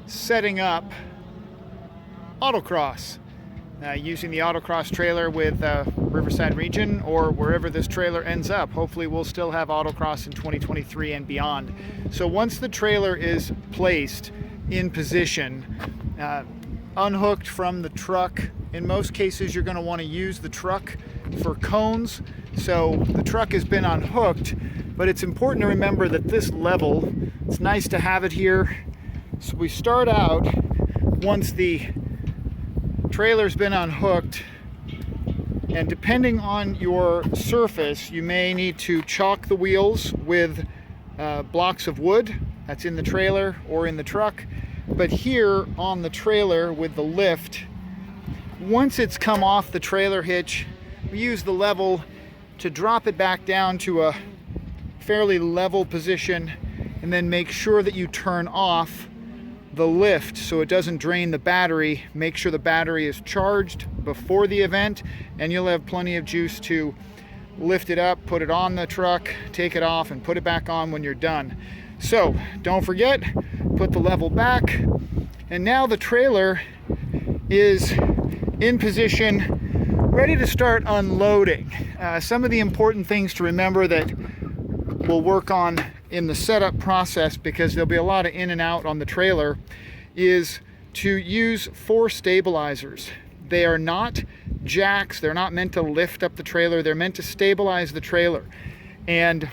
setting up Autocross, using the Autocross trailer with Riverside region, or wherever this trailer ends up. Hopefully we'll still have Autocross in 2023 and beyond. So once the trailer is placed in position, unhooked from the truck, in most cases you're going to want to use the truck for cones. So the truck has been unhooked, but it's important to remember that this level, it's nice to have it here. So we start out, once the trailer's been unhooked, and depending on your surface, you may need to chalk the wheels with blocks of wood that's in the trailer or in the truck. But here on the trailer with the lift, once it's come off the trailer hitch, we use the level to drop it back down to a fairly level position, and then make sure that you turn off the lift so it doesn't drain the battery. Make sure the battery is charged before the event, and you'll have plenty of juice to lift it up, put it on the truck, take it off, and put it back on when you're done. So don't forget, put the level back, and now the trailer is in position, ready to start unloading. Some of the important things to remember that we'll work on in the setup process, because there'll be a lot of in and out on the trailer, is to use 4 stabilizers. They are not jacks. They're not meant to lift up the trailer. They're meant to stabilize the trailer. And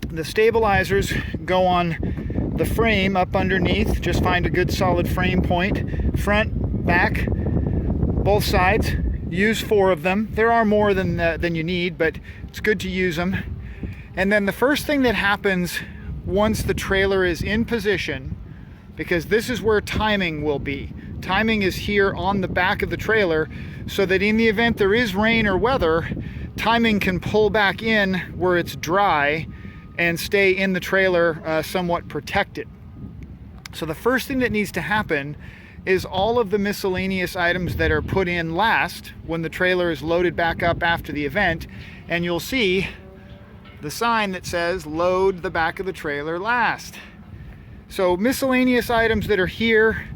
the stabilizers go on the frame up underneath. Just find a good solid frame point, front, back, both sides. Use 4 of them. There are more than you need, but it's good to use them. And then the first thing that happens once the trailer is in position, because this is where timing will be. Timing is here on the back of the trailer, so that in the event there is rain or weather, timing can pull back in where it's dry and stay in the trailer somewhat protected. So the first thing that needs to happen is all of the miscellaneous items that are put in last when the trailer is loaded back up after the event, and you'll see the sign that says load the back of the trailer last. So miscellaneous items that are here,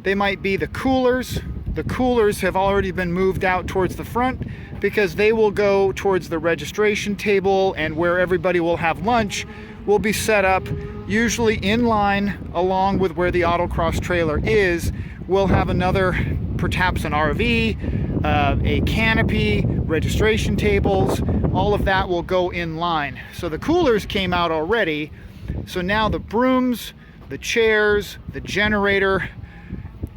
they might be the coolers. The coolers have already been moved out towards the front because they will go towards the registration table, and where everybody will have lunch will be set up usually in line along with where the Autocross trailer is. We'll have another, perhaps an RV, a canopy, registration tables, all of that will go in line. So the coolers came out already. So now the brooms, the chairs, the generator,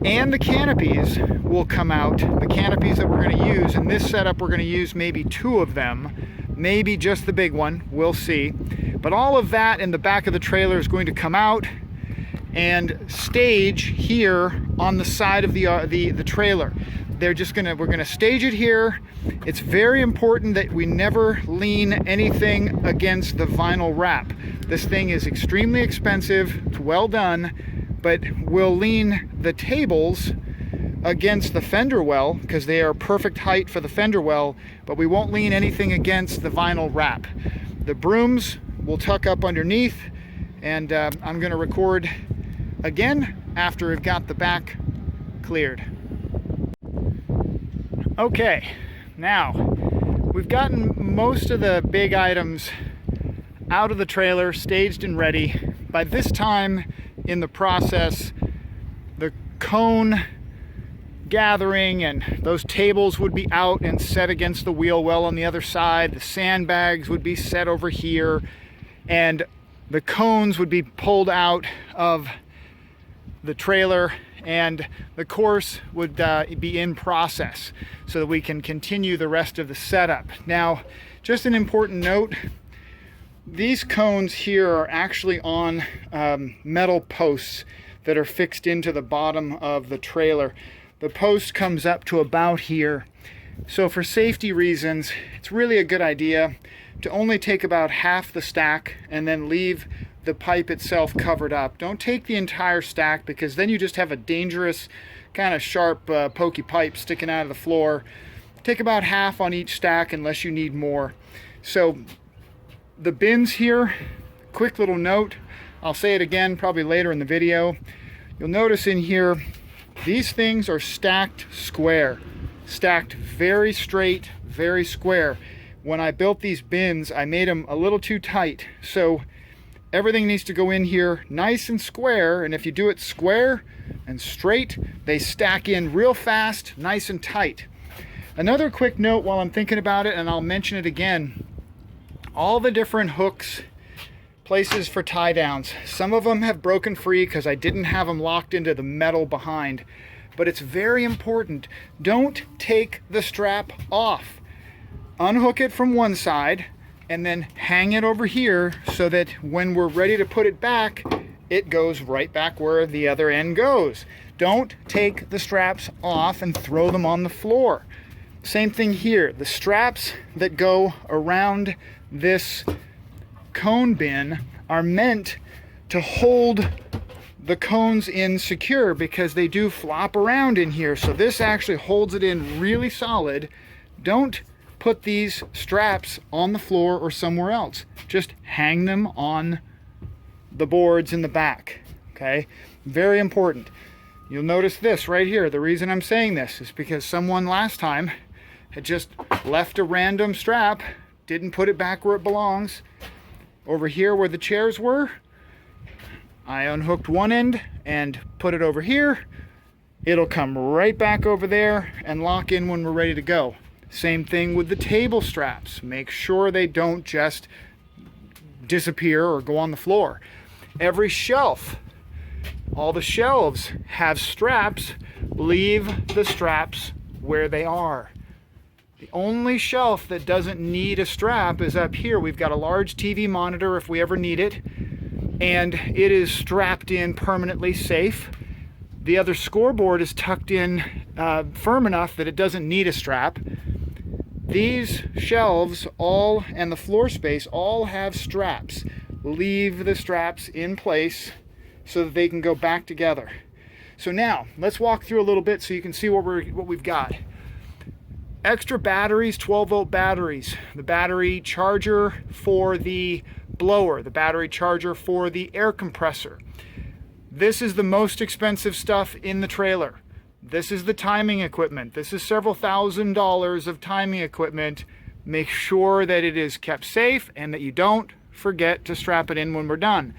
and the canopies will come out. The canopies that we're going to use in this setup, we're going to use maybe 2 of them, maybe just the big one, we'll see. But all of that in the back of the trailer is going to come out and stage here on the side of the trailer. We're gonna stage it here. It's very important that we never lean anything against the vinyl wrap. This thing is extremely expensive, it's well done, but we'll lean the tables against the fender well because they are perfect height for the fender well, but we won't lean anything against the vinyl wrap. The brooms will tuck up underneath, and I'm gonna record again after we've got the back cleared. Okay, now we've gotten most of the big items out of the trailer, staged and ready. By this time in the process, the cone gathering and those tables would be out and set against the wheel well on the other side. The sandbags would be set over here, and the cones would be pulled out of the trailer, and the course would be in process so that we can continue the rest of the setup. Now, just an important note, these cones here are actually on metal posts that are fixed into the bottom of the trailer. The post comes up to about here. So for safety reasons, it's really a good idea to only take about half the stack and then leave the pipe itself covered up. Don't take the entire stack, because then you just have a dangerous kind of sharp pokey pipe sticking out of the floor. Take about half on each stack unless you need more. So the bins here, quick little note, I'll say it again probably later in the video. You'll notice in here, these things are stacked square, stacked very straight, very square. When I built these bins, I made them a little too tight. So everything needs to go in here nice and square, and if you do it square and straight, they stack in real fast, nice and tight. Another quick note while I'm thinking about it, and I'll mention it again, all the different hooks, places for tie downs. Some of them have broken free because I didn't have them locked into the metal behind, but it's very important. Don't take the strap off. Unhook it from one side and then hang it over here so that when we're ready to put it back, it goes right back where the other end goes. Don't take the straps off and throw them on the floor. Same thing here. The straps that go around this cone bin are meant to hold the cones in secure because they do flop around in here. So this actually holds it in really solid. Don't put these straps on the floor or somewhere else. Just hang them on the boards in the back, okay? Very important. You'll notice this right here. The reason I'm saying this is because someone last time had just left a random strap, didn't put it back where it belongs. Over here where the chairs were, I unhooked one end and put it over here. It'll come right back over there and lock in when we're ready to go. Same thing with the table straps. Make sure they don't just disappear or go on the floor. Every shelf, all the shelves have straps. Leave the straps where they are. The only shelf that doesn't need a strap is up here. We've got a large TV monitor if we ever need it, and it is strapped in permanently safe. The other scoreboard is tucked in firm enough that it doesn't need a strap. These shelves all, and the floor space, all have straps. Leave the straps in place so that they can go back together. So now, let's walk through a little bit so you can see what we've got. Extra batteries, 12-volt batteries. The battery charger for the blower, the battery charger for the air compressor. This is the most expensive stuff in the trailer. This is the timing equipment. This is several $1,000s of timing equipment. Make sure that it is kept safe and that you don't forget to strap it in when we're done.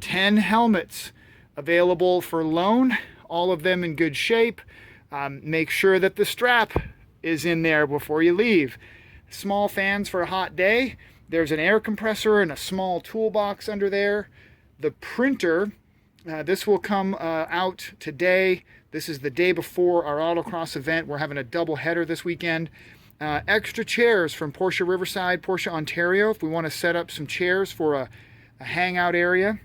10 helmets available for loan, all of them in good shape. Make sure that the strap is in there before you leave. Small fans for a hot day. There's an air compressor and a small toolbox under there. The printer, this will come out today. This is the day before our Autocross event. We're having a double header this weekend. Extra chairs from Porsche Riverside, Porsche Ontario, if we want to set up some chairs for a hangout area.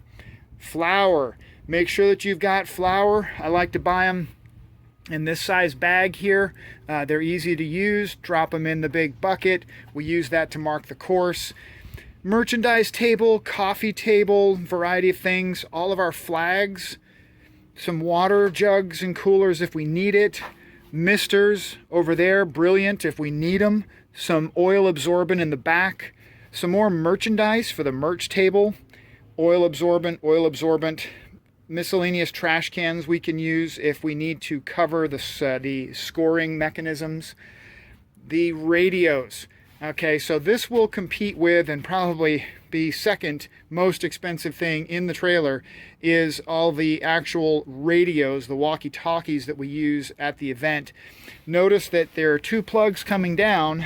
Flour. Make sure that you've got flour. I like to buy them in this size bag here. They're easy to use. Drop them in the big bucket. We use that to mark the course. Merchandise table, coffee table, variety of things. All of our flags. Some water jugs and coolers if we need it. Misters over there, brilliant if we need them. Some oil absorbent in the back. Some more merchandise for the merch table. Oil absorbent. Miscellaneous trash cans we can use if we need to cover the scoring mechanisms. The radios. Okay, so this will compete with and probably be second most expensive thing in the trailer is all the actual radios, the walkie-talkies that we use at the event. Notice that there are two plugs coming down.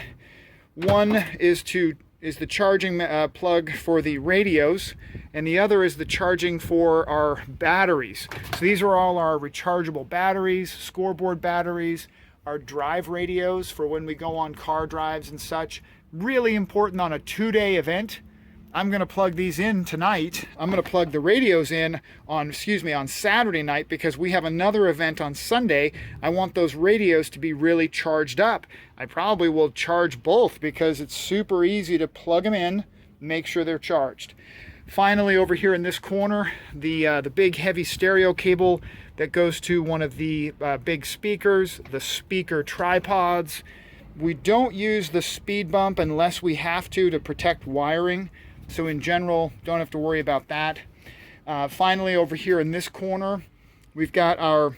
One is the charging plug for the radios, and the other is the charging for our batteries. So these are all our rechargeable batteries, scoreboard batteries, our drive radios for when we go on car drives and such. Really important on a 2-day event. I'm going to plug these in tonight. I'm going to plug the radios in on Saturday night because we have another event on Sunday. I want those radios to be really charged up. I probably will charge both because it's super easy to plug them in, make sure they're charged. Finally, over here in this corner, the big heavy stereo cable that goes to one of the big speakers, the speaker tripods. We don't use the speed bump unless we have to protect wiring. So in general, don't have to worry about that. Finally, over here in this corner, We've got our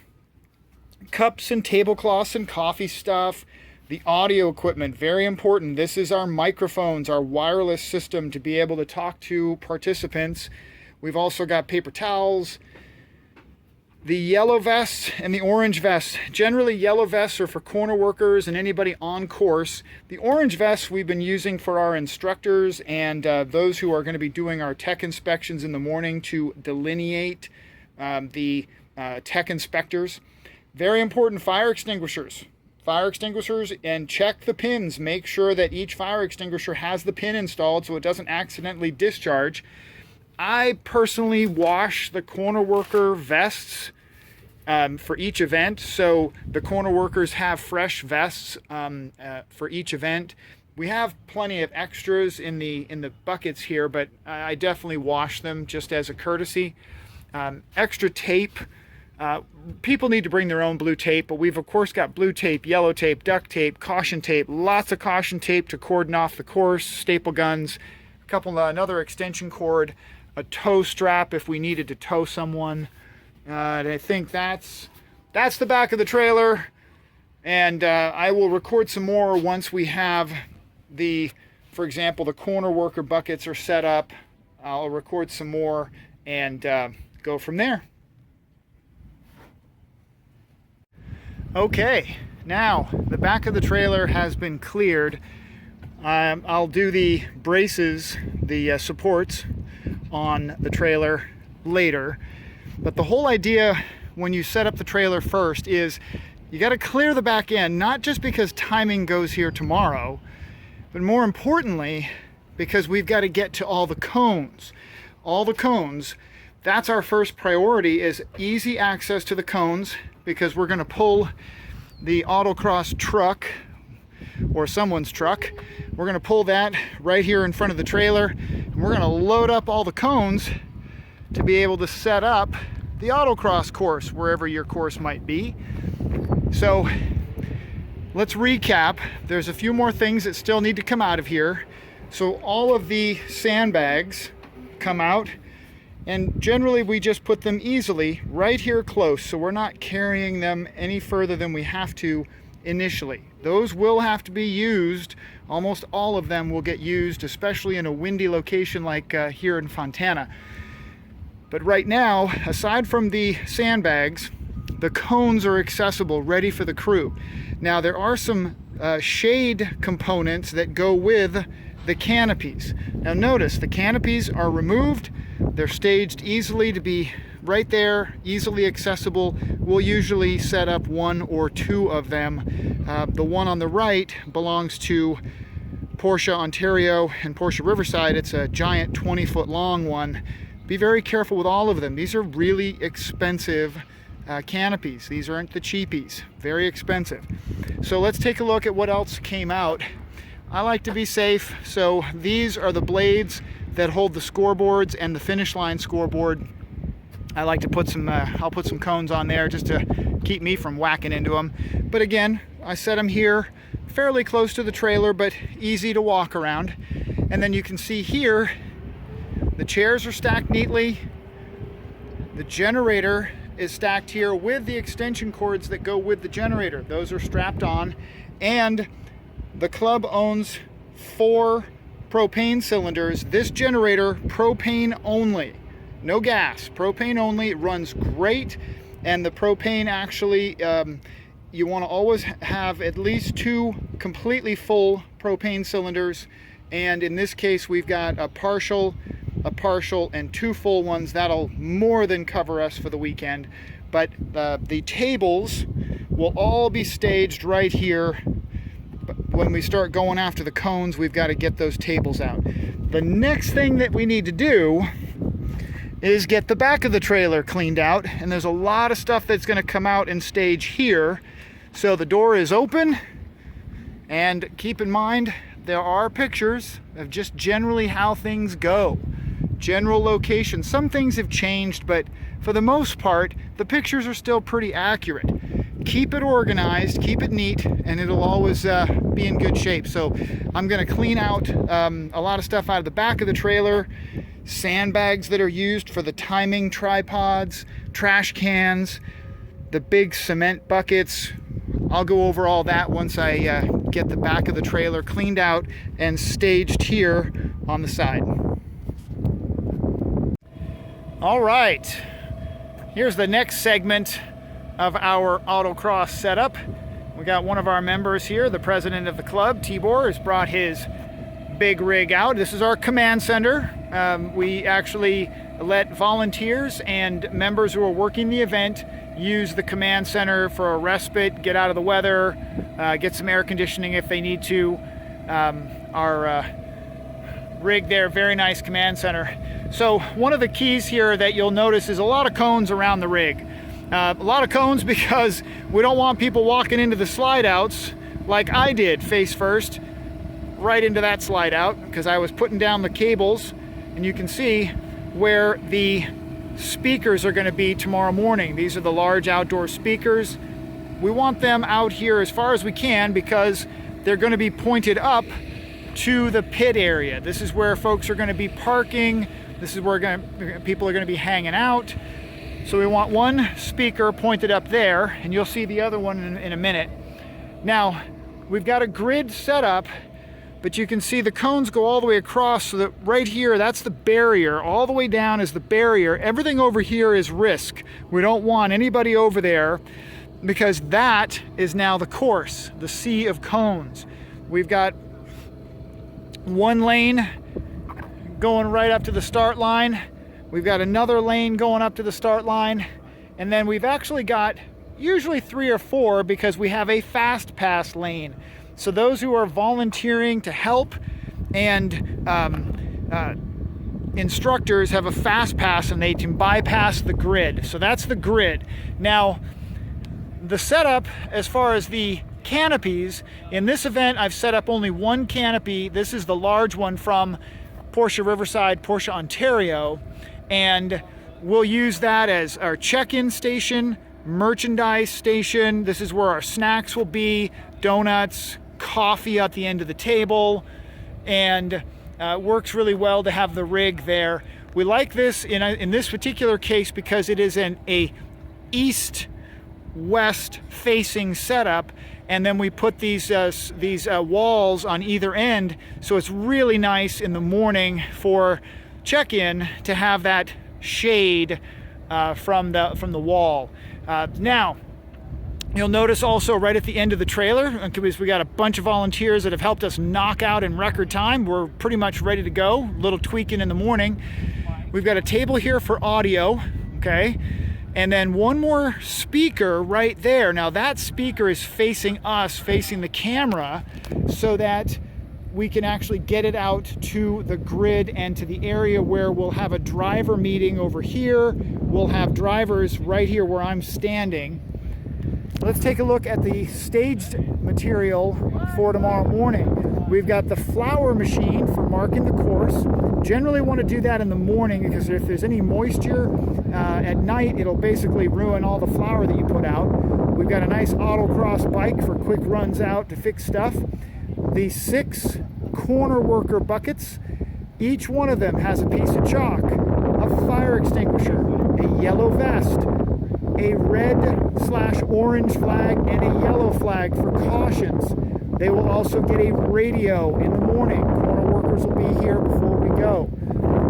cups and tablecloths and coffee stuff. The audio equipment, very important. This is our microphones, our wireless system to be able to talk to participants. We've also got paper towels, the yellow vests and the orange vests. Generally, yellow vests are for corner workers and anybody on course. The orange vests we've been using for our instructors and those who are going to be doing our tech inspections in the morning to delineate the tech inspectors. Very important, fire extinguishers. Fire extinguishers, and check the pins. Make sure that each fire extinguisher has the pin installed so it doesn't accidentally discharge. I personally wash the corner worker vests for each event, so the corner workers have fresh vests for each event. We have plenty of extras in the buckets here, but I definitely wash them just as a courtesy. Extra tape. People need to bring their own blue tape, but we've of course got blue tape, yellow tape, duct tape, caution tape, lots of caution tape to cordon off the course, staple guns, another extension cord, a tow strap if we needed to tow someone. And I think that's the back of the trailer, and I will record some more once we have for example, the corner worker buckets are set up. I'll record some more and go from there. Okay, now the back of the trailer has been cleared. I'll do the braces, the supports on the trailer later. But the whole idea when you set up the trailer first is you got to clear the back end, not just because timing goes here tomorrow, but more importantly, because we've got to get to all the cones. All the cones, that's our first priority, is easy access to the cones, because we're going to pull the Autocross truck or someone's truck. We're going to pull that right here in front of the trailer, and we're going to load up all the cones to be able to set up the Autocross course wherever your course might be. So let's recap. There's a few more things that still need to come out of here. So all of the sandbags come out, and generally we just put them easily right here close, so we're not carrying them any further than we have to initially. Those will have to be used. Almost all of them will get used, especially in a windy location like here in Fontana. But right now, aside from the sandbags, the cones are accessible, ready for the crew. Now there are some shade components that go with the canopies. Now notice the canopies are removed. They're staged easily to be right there, easily accessible. We'll usually set up one or two of them. The one on the right belongs to Porsche Ontario and Porsche Riverside. It's a giant 20-foot long one. Be very careful with all of them. These are really expensive canopies. These aren't the cheapies. Very expensive. So let's take a look at what else came out. I like to be safe, so these are the blades that hold the scoreboards and the finish line scoreboard. I like to put some, I'll put some cones on there just to keep me from whacking into them. But again, I set them here fairly close to the trailer, but easy to walk around. And then you can see here, the chairs are stacked neatly. The generator is stacked here with the extension cords that go with the generator. Those are strapped on, and the club owns 4 propane cylinders. This generator, propane only, no gas, propane only. It runs great, and the propane actually, you want to always have at least 2 completely full propane cylinders, and in this case we've got a partial, and 2 full ones. That'll more than cover us for the weekend. But the tables will all be staged right here. When we start going after the cones, we've got to get those tables out. The next thing that we need to do is get the back of the trailer cleaned out, and there's a lot of stuff that's going to come out and stage here. So the door is open, and keep in mind there are pictures of just generally how things go. General location. Some things have changed, but for the most part the pictures are still pretty accurate. Keep it organized, keep it neat, and it'll always be in good shape. So I'm going to clean out a lot of stuff out of the back of the trailer, sandbags that are used for the timing tripods, trash cans, the big cement buckets. I'll go over all that once I get the back of the trailer cleaned out and staged here on the side. All right, here's the next segment of our Autocross setup. We got one of our members here, the president of the club, Tibor, has brought his big rig out. This is our command center. We actually let volunteers and members who are working the event use the command center for a respite, get out of the weather, get some air conditioning if they need to. Our rig there, very nice command center. So one of the keys here that you'll notice is a lot of cones around the rig. A lot of cones because we don't want people walking into the slide outs like I did face first, right into that slide out, because I was putting down the cables, and you can see where the speakers are going to be tomorrow morning. These are the large outdoor speakers. We want them out here as far as we can because they're going to be pointed up to the pit area. This is where folks are going to be parking. This is where people are going to be hanging out. So we want one speaker pointed up there, and you'll see the other one in a minute. Now, we've got a grid set up, but you can see the cones go all the way across, so that right here, that's the barrier. All the way down is the barrier. Everything over here is risk. We don't want anybody over there because that is now the course, the sea of cones. We've got one lane going right up to the start line. We've got another lane going up to the start line, and then we've actually got usually 3 or 4 because we have a fast pass lane. So those who are volunteering to help and instructors have a fast pass and they can bypass the grid. So that's the grid. Now, the setup as far as the canopies, in this event I've set up only one canopy. This is the large one from Porsche Riverside, Porsche Ontario. And we'll use that as our check-in station, merchandise station. This is where our snacks will be, donuts, coffee at the end of the table, and works really well to have the rig there. We like this in this particular case because it is a east-west facing setup, and then we put these walls on either end, so it's really nice in the morning for check-in to have that shade from the wall. Now, you'll notice also right at the end of the trailer, because we got a bunch of volunteers that have helped us knock out in record time. We're pretty much ready to go. A little tweaking in the morning. We've got a table here for audio, okay? And then one more speaker right there. Now that speaker is facing us, facing the camera, so that we can actually get it out to the grid and to the area where we'll have a driver meeting over here. We'll have drivers right here where I'm standing. Let's take a look at the staged material for tomorrow morning. We've got the flower machine for marking the course. Generally want to do that in the morning because if there's any moisture at night, it'll basically ruin all the flour that you put out. We've got a nice autocross bike for quick runs out to fix stuff. The 6 corner worker buckets, each one of them has a piece of chalk, a fire extinguisher, a yellow vest, a red/orange flag, and a yellow flag for cautions. They will also get a radio in the morning. Corner workers will be here before we go.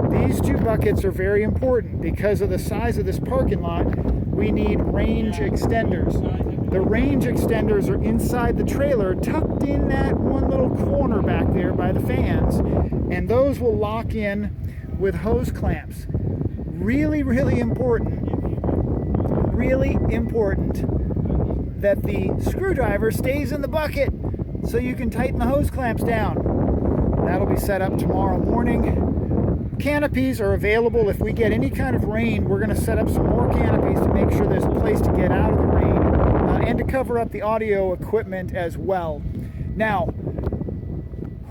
These 2 buckets are very important because of the size of this parking lot. We need range extenders. The range extenders are inside the trailer, tucked in that one little corner back there by the fans, and those will lock in with hose clamps. Really, really important that the screwdriver stays in the bucket so you can tighten the hose clamps down. That'll be set up tomorrow morning. Canopies are available. If we get any kind of rain, we're going to set up some more canopies to make sure there's a place to get out of the rain and to cover up the audio equipment as well. Now,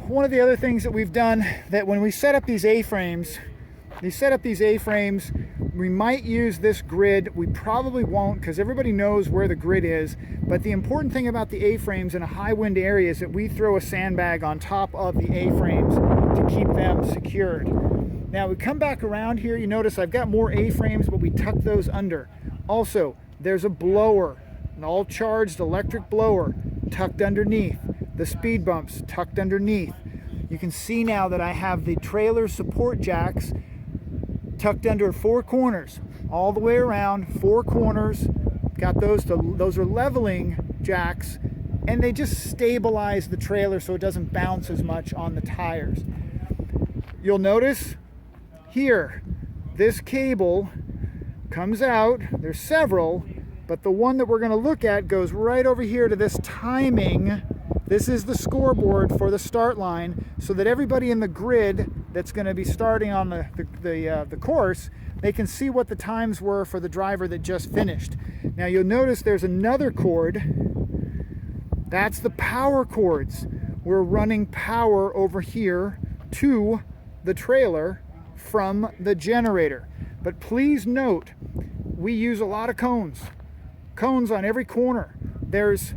one of the other things that we've done, that when we set up these A-frames, we might use this grid. We probably won't because everybody knows where the grid is. But the important thing about the A-frames in a high wind area is that we throw a sandbag on top of the A-frames to keep them secured. Now we come back around here, you notice I've got more A-frames, but we tuck those under. Also, there's a blower, an all-charged electric blower tucked underneath. The speed bumps tucked underneath. You can see now that I have the trailer support jacks tucked under 4 corners, all the way around, 4 corners. Got those are leveling jacks, and they just stabilize the trailer so it doesn't bounce as much on the tires. You'll notice here, this cable comes out. There's several, but the one that we're going to look at goes right over here to this timing. This is the scoreboard for the start line, so that everybody in the grid that's going to be starting on the course, they can see what the times were for the driver that just finished. Now you'll notice there's another cord. That's the power cords. We're running power over here to the trailer from the generator. But please note, we use a lot of cones on every corner. There's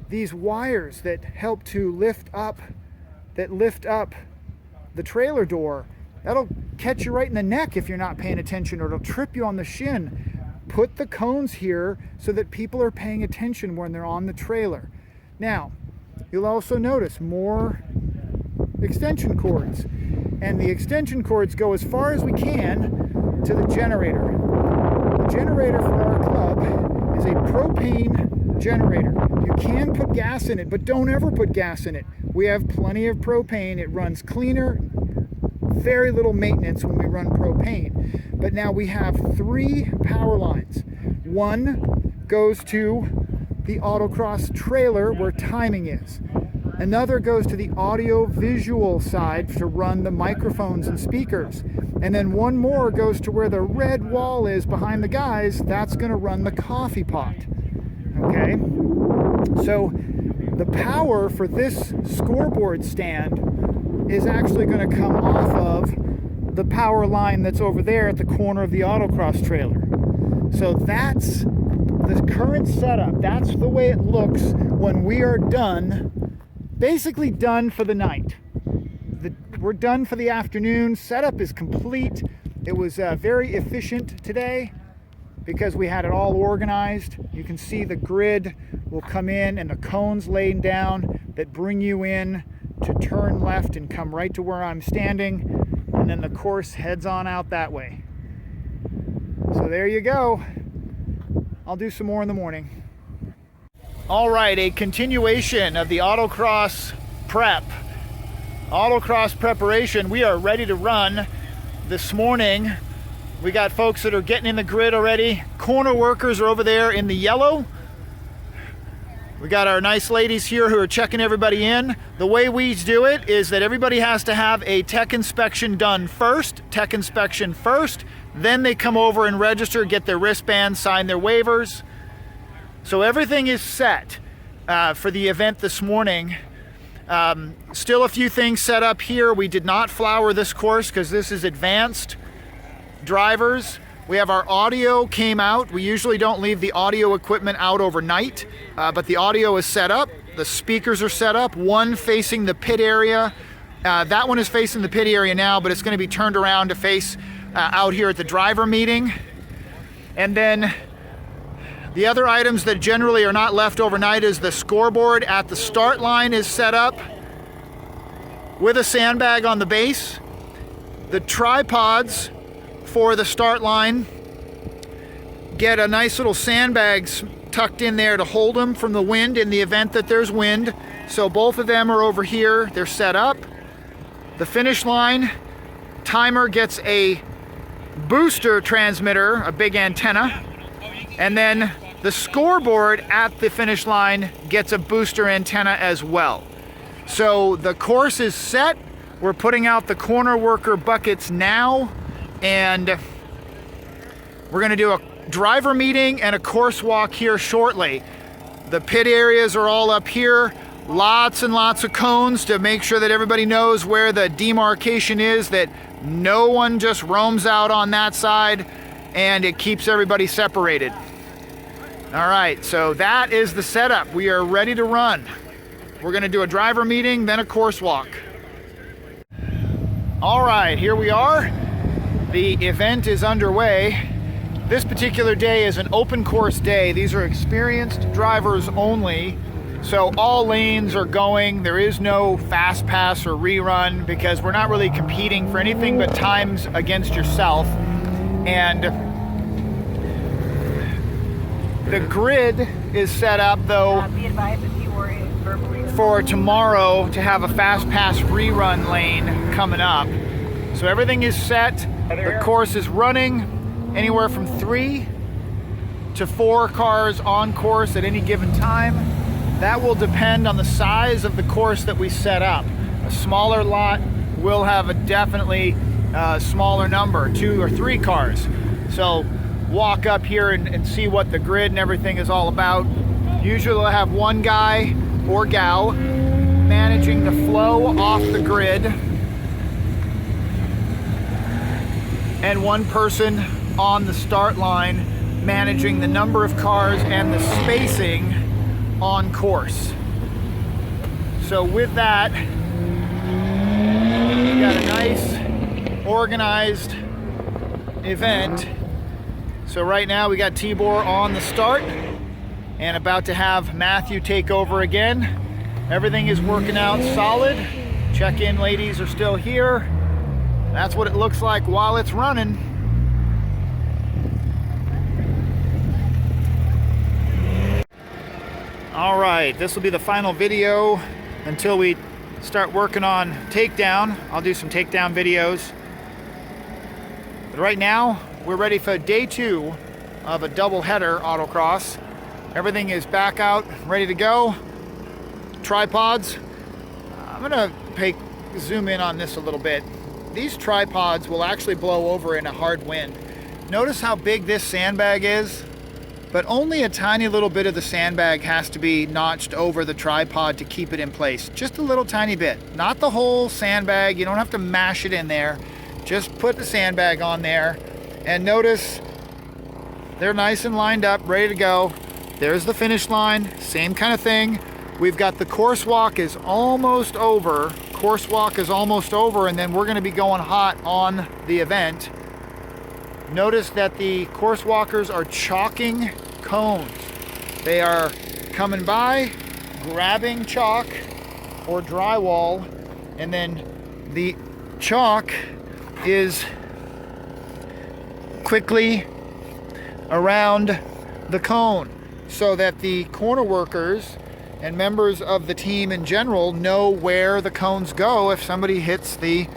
these wires that help to lift up the trailer door. That'll catch you right in the neck if you're not paying attention, or it'll trip you on the shin. Put the cones here so that people are paying attention when they're on the trailer. Now, you'll also notice more extension cords. And the extension cords go as far as we can to the generator. The generator for our club is a propane generator. You can put gas in it, but don't ever put gas in it. We have plenty of propane. It runs cleaner, very little maintenance when we run propane. But now we have 3 power lines. One goes to the Autocross trailer where timing is. Another goes to the audio-visual side to run the microphones and speakers. And then one more goes to where the red wall is behind the guys. That's going to run the coffee pot. Okay? So the power for this scoreboard stand is actually going to come off of the power line that's over there at the corner of the Autocross trailer. So that's the current setup. That's the way it looks when we are done. Basically done for the night. We're done for the afternoon. Setup is complete. It was very efficient today because we had it all organized. You can see the grid will come in and the cones laid down that bring you in to turn left and come right to where I'm standing, and then the course heads on out that way. So there you go. I'll do some more in the morning. All right, a continuation of the Autocross prep. Autocross preparation. We are ready to run this morning. We got folks that are getting in the grid already. Corner workers are over there in the yellow. We got our nice ladies here who are checking everybody in. The way we do it is that everybody has to have a tech inspection done first. Tech inspection first. Then they come over and register, get their wristbands, sign their waivers. So everything is set for the event this morning. Still a few things set up here. We did not flower this course because this is advanced drivers. We have our audio came out. We usually don't leave the audio equipment out overnight, but the audio is set up. The speakers are set up, one facing the pit area. That one is facing the pit area now, but it's going to be turned around to face out here at the driver meeting. And then the other items that generally are not left overnight is the scoreboard at the start line is set up with a sandbag on the base. The tripods for the start line get a nice little sandbags tucked in there to hold them from the wind in the event that there's wind. So both of them are over here. They're set up. The finish line timer gets a booster transmitter, a big antenna, and then the scoreboard at the finish line gets a booster antenna as well. So the course is set. We're putting out the corner worker buckets now, and we're going to do a driver meeting and a course walk here shortly. The pit areas are all up here. Lots and lots of cones to make sure that everybody knows where the demarcation is, that no one just roams out on that side, and it keeps everybody separated. All right, so that is the setup. We are ready to run. We're going to do a driver meeting, then a course walk. All right, here we are. The event is underway. This particular day is an open course day. These are experienced drivers only. So all lanes are going. There is no fast pass or rerun because we're not really competing for anything but times against yourself. And the grid is set up though for tomorrow to have a fast pass rerun lane coming up. So everything is set. The course is running. Anywhere from 3 to 4 cars on course at any given time. That will depend on the size of the course that we set up. A smaller lot will have a definitely smaller number, 2 or 3 cars. So walk up here and see what the grid and everything is all about. Usually we'll have one guy or gal managing the flow off the grid and one person on the start line managing the number of cars and the spacing on course. So with that, we got a nice organized event. So right now we got Tibor on the start and about to have Matthew take over again. Everything is working out solid. Check-in ladies are still here. That's what it looks like while it's running. All right, this will be the final video until we start working on takedown. I'll do some takedown videos. But right now, we're ready for day 2 of a double header autocross. Everything is back out, ready to go. Tripods. I'm gonna zoom in on this a little bit. These tripods will actually blow over in a hard wind. Notice how big this sandbag is? But only a tiny little bit of the sandbag has to be notched over the tripod to keep it in place. Just a little tiny bit. Not the whole sandbag. You don't have to mash it in there. Just put the sandbag on there. And notice they're nice and lined up, ready to go. There's the finish line. Same kind of thing. We've got the course walk is almost over. Course walk is almost over, and then we're going to be going hot on the event. Notice that the course walkers are chalking cones. They are coming by, grabbing chalk or drywall, and then the chalk is quickly around the cone so that the corner workers and members of the team in general know where the cones go if somebody hits the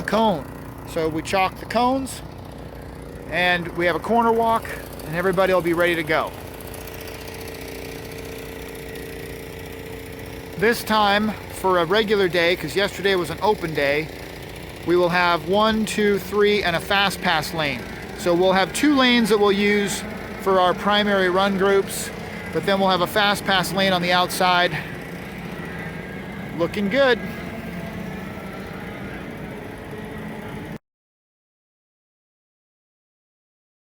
cone. So we chalk the cones, and we have a corner walk, and everybody will be ready to go. This time, for a regular day, because yesterday was an open day, we will have 1, 2, 3, and a fast pass lane. So we'll have 2 lanes that we'll use for our primary run groups, but then we'll have a fast pass lane on the outside. Looking good.